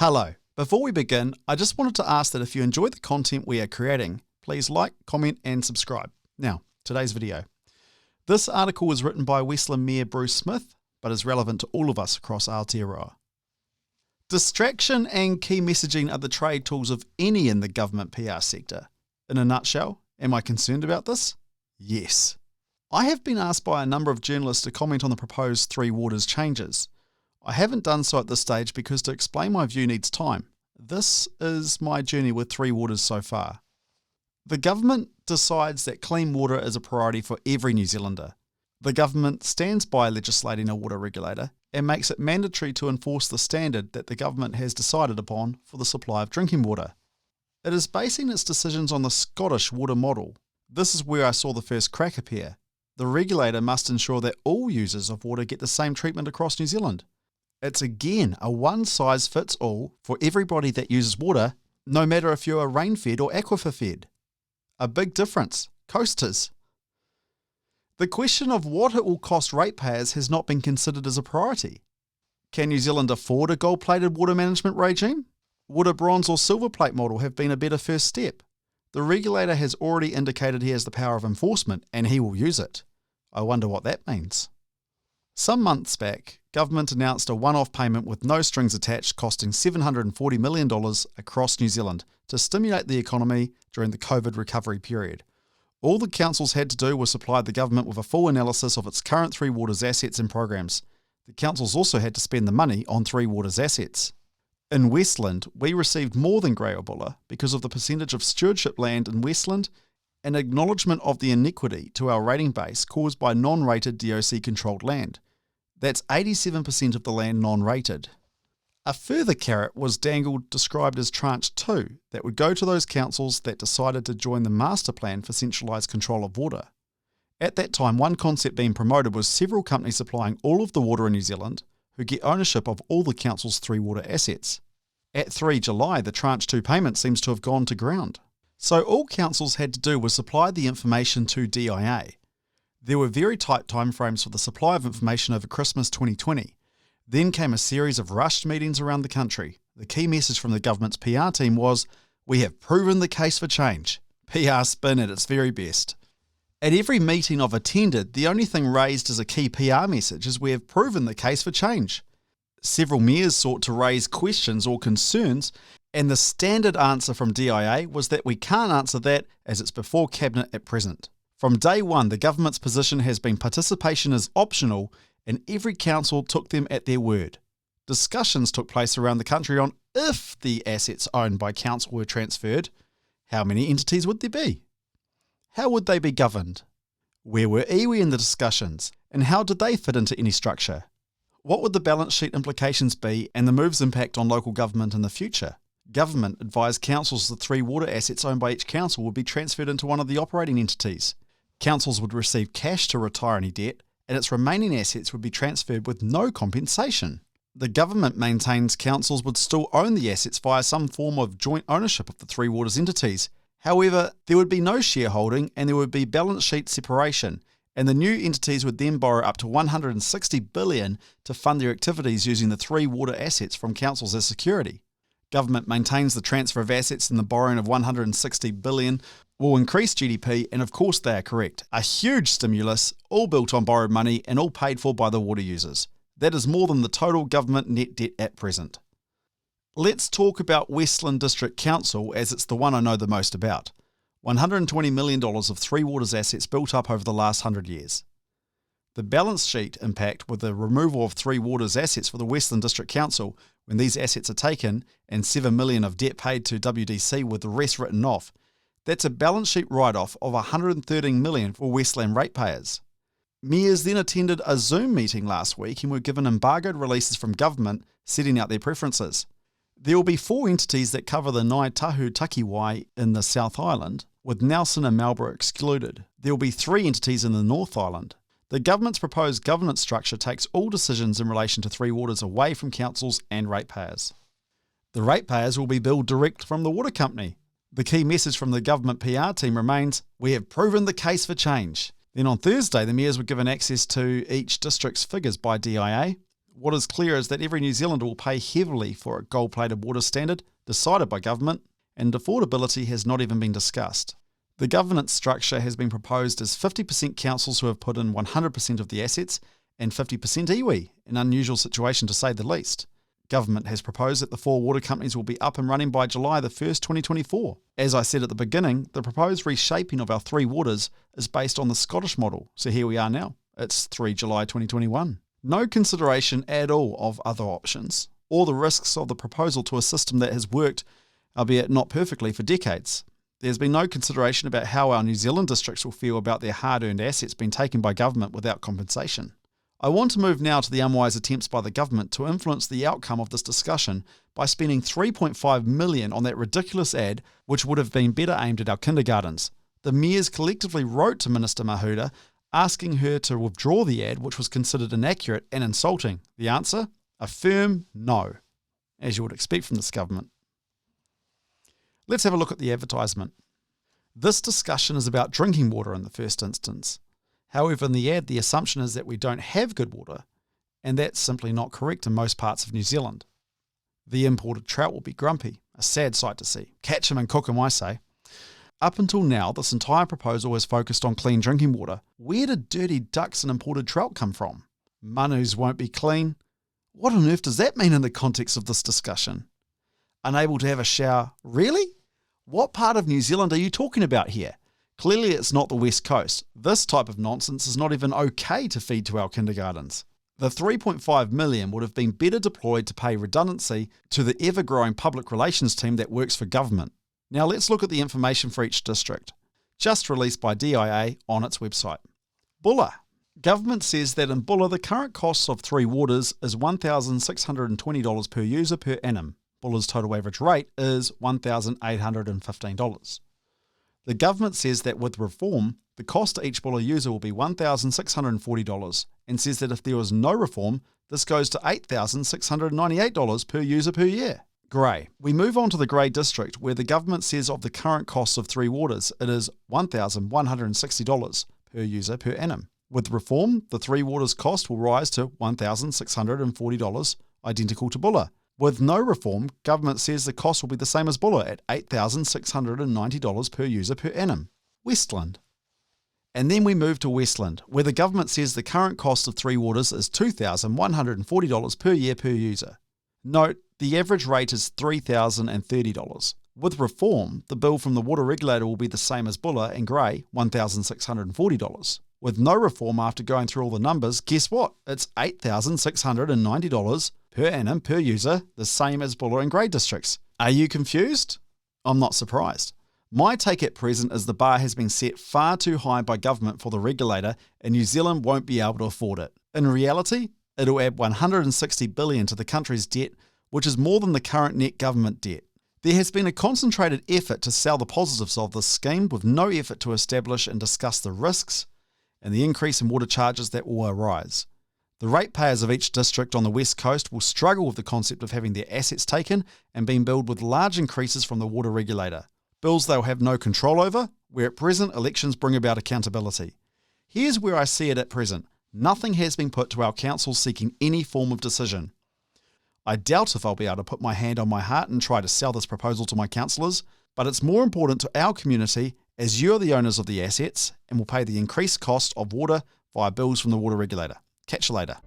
Hello. Before we begin, I just wanted to ask that if you enjoy the content we are creating, please like, comment and subscribe. Now, today's video. This article was written by Westland Mayor Bruce Smith, but is relevant to all of us across Aotearoa. Distraction and key messaging are the trade tools of any in the government PR sector. In a nutshell, am I concerned about this? Yes. I have been asked by a number of journalists to comment on the proposed Three Waters changes. I haven't done so at this stage because to explain my view needs time. This is my journey with Three Waters so far. The government decides that clean water is a priority for every New Zealander. The government stands by legislating a water regulator and makes it mandatory to enforce the standard that the government has decided upon for the supply of drinking water. It is basing its decisions on the Scottish water model. This is where I saw the first crack appear. The regulator must ensure that all users of water get the same treatment across New Zealand. It's again a one-size-fits-all for everybody that uses water, no matter if you're rain-fed or aquifer-fed. A big difference. Coasters. The question of what it will cost ratepayers has not been considered as a priority. Can New Zealand afford a gold-plated water management regime? Would a bronze or silver plate model have been a better first step? The regulator has already indicated he has the power of enforcement and he will use it. I wonder what that means. Some months back, government announced a one-off payment with no strings attached costing $740 million across New Zealand to stimulate the economy during the COVID recovery period. All the councils had to do was supply the government with a full analysis of its current Three Waters assets and programs. The councils also had to spend the money on Three Waters assets. In Westland, we received more than Greyabula because of the percentage of stewardship land in Westland and acknowledgement of the inequity to our rating base caused by non-rated DOC-controlled land. That's 87% of the land non-rated. A further carrot was dangled described as Tranche 2 that would go to those councils that decided to join the master plan for centralised control of water. At that time, one concept being promoted was several companies supplying all of the water in New Zealand who get ownership of all the council's Three Water assets. At 3 July, the Tranche 2 payment seems to have gone to ground. So all councils had to do was supply the information to DIA. There were very tight timeframes for the supply of information over Christmas 2020. Then came a series of rushed meetings around the country. The key message from the government's PR team was, "We have proven the case for change." PR spin at its very best. At every meeting I've attended, the only thing raised as a key PR message is we have proven the case for change. Several mayors sought to raise questions or concerns, and the standard answer from DIA was that we can't answer that as it's before Cabinet at present. From day one, the government's position has been participation is optional, and every council took them at their word. Discussions took place around the country on if the assets owned by council were transferred, how many entities would there be? How would they be governed? Where were iwi in the discussions, and how did they fit into any structure? What would the balance sheet implications be and the move's impact on local government in the future? Government advised councils the Three Water assets owned by each council would be transferred into one of the operating entities. Councils would receive cash to retire any debt, and its remaining assets would be transferred with no compensation. The government maintains councils would still own the assets via some form of joint ownership of the Three Waters entities. However, there would be no shareholding and there would be balance sheet separation, and the new entities would then borrow up to $160 billion to fund their activities using the Three Water assets from councils as security. Government maintains the transfer of assets and the borrowing of $160 billion will increase GDP, and of course they are correct. A huge stimulus, all built on borrowed money and all paid for by the water users. That is more than the total government net debt at present. Let's talk about Westland District Council as it's the one I know the most about. $120 million of Three Waters assets built up over the last 100 years. The balance sheet impact with the removal of Three Waters assets for the Westland District Council when these assets are taken and $7 million of debt paid to WDC with the rest written off, that's a balance sheet write-off of $113 million for Westland ratepayers. Mayors then attended a Zoom meeting last week and were given embargoed releases from government setting out their preferences. There will be 4 entities that cover the Ngāi Tahu Takiwai in the South Island, with Nelson and Marlborough excluded. There will be 3 entities in the North Island. The government's proposed governance structure takes all decisions in relation to Three Waters away from councils and ratepayers. The ratepayers will be billed direct from the water company. The key message from the government PR team remains, "We have proven the case for change." Then on Thursday, the mayors were given access to each district's figures by DIA. What is clear is that every New Zealander will pay heavily for a gold-plated water standard decided by government, and affordability has not even been discussed. The governance structure has been proposed as 50% councils who have put in 100% of the assets and 50% iwi, an unusual situation to say the least. Government has proposed that the 4 water companies will be up and running by July the 1st, 2024. As I said at the beginning, the proposed reshaping of our 3 waters is based on the Scottish model, so here we are now. It's 3 July 2021. No consideration at all of other options, or the risks of the proposal to a system that has worked, albeit not perfectly, for decades. There's been no consideration about how our New Zealand districts will feel about their hard-earned assets being taken by government without compensation. I want to move now to the unwise attempts by the government to influence the outcome of this discussion by spending $3.5 million on that ridiculous ad, which would have been better aimed at our kindergartens. The mayors collectively wrote to Minister Mahuta asking her to withdraw the ad, which was considered inaccurate and insulting. The answer? A firm no, as you would expect from this government. Let's have a look at the advertisement. This discussion is about drinking water in the first instance. However, in the ad, the assumption is that we don't have good water, and that's simply not correct in most parts of New Zealand. The imported trout will be grumpy, a sad sight to see. Catch 'em and cook 'em, I say. Up until now, this entire proposal has focused on clean drinking water. Where did dirty ducks and imported trout come from? Manus won't be clean. What on earth does that mean in the context of this discussion? Unable to have a shower? Really? What part of New Zealand are you talking about here? Clearly it's not the West Coast. This type of nonsense is not even okay to feed to our kindergartens. The $3.5 million would have been better deployed to pay redundancy to the ever-growing public relations team that works for government. Now let's look at the information for each district, just released by DIA on its website. Bulla. Government says that in Bulla the current cost of 3 waters is $1,620 per user per annum. Bulla's total average rate is $1,815. The government says that with reform, the cost to each Bulla user will be $1,640 and says that if there was no reform, this goes to $8,698 per user per year. Grey. We move on to the Grey district where the government says of the current cost of 3 waters, it is $1,160 per user per annum. With reform, the 3 waters cost will rise to $1,640, identical to Bulla. With no reform, government says the cost will be the same as Bulla at $8,690 per user per annum. Westland. And then we move to Westland, where the government says the current cost of 3 waters is $2,140 per year per user. Note, the average rate is $3,030. With reform, the bill from the water regulator will be the same as Bulla and Grey, $1,640. With no reform, after going through all the numbers, guess what? It's $8,690 per annum per user, the same as Bulla and Grey districts. Are you confused? I'm not surprised. My take at present is the bar has been set far too high by government for the regulator and New Zealand won't be able to afford it. In reality, it'll add $160 billion to the country's debt, which is more than the current net government debt. There has been a concentrated effort to sell the positives of this scheme with no effort to establish and discuss the risks and the increase in water charges that will arise. The ratepayers of each district on the West Coast will struggle with the concept of having their assets taken and being billed with large increases from the water regulator. Bills they'll have no control over, where at present elections bring about accountability. Here's where I see it at present. Nothing has been put to our council seeking any form of decision. I doubt if I'll be able to put my hand on my heart and try to sell this proposal to my councillors, but it's more important to our community as you are the owners of the assets and will pay the increased cost of water via bills from the water regulator. Catch you later.